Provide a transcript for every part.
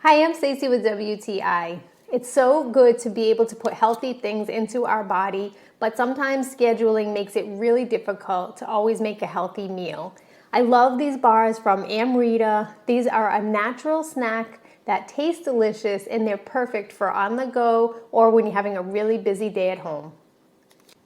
Hi, I'm Stacey with WTI. It's so good to be able to put healthy things into our body, but sometimes scheduling makes it really difficult to always make a healthy meal. I love these bars from Amrita. These are a natural snack that taste delicious and they're perfect for on the go or when you're having a really busy day at home.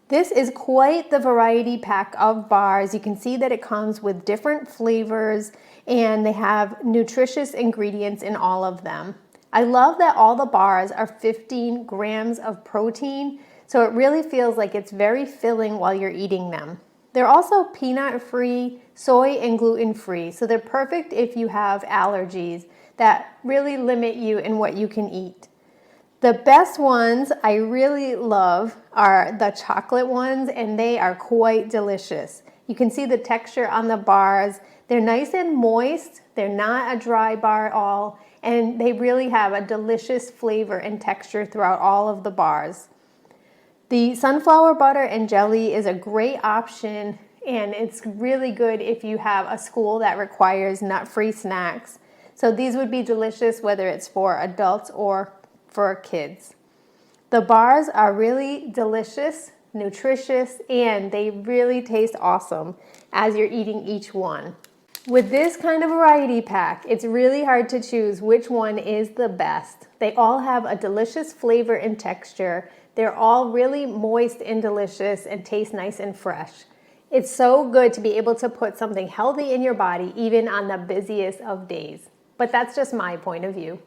This is quite the variety pack of bars. You can see that it comes with different flavors and they have nutritious ingredients in all of them. I love that all the bars are 15 grams of protein, so it really feels like it's very filling while you're eating them. They're also peanut-free, soy and gluten-free, so they're perfect if you have allergies that really limit you in what you can eat. The best ones I really love are the chocolate ones, and they are quite delicious. You can see the texture on the bars. They're nice and moist. They're not a dry bar at all, and they really have a delicious flavor and texture throughout all of the bars. The sunflower butter and jelly is a great option, and it's really good if you have a school that requires nut-free snacks. So these would be delicious whether it's for adults or for kids. The bars are really delicious, nutritious, and they really taste awesome as you're eating each one. With this kind of variety pack, it's really hard to choose which one is the best. They all have a delicious flavor and texture. They're all really moist and delicious and taste nice and fresh. It's so good to be able to put something healthy in your body even on the busiest of days. But that's just my point of view.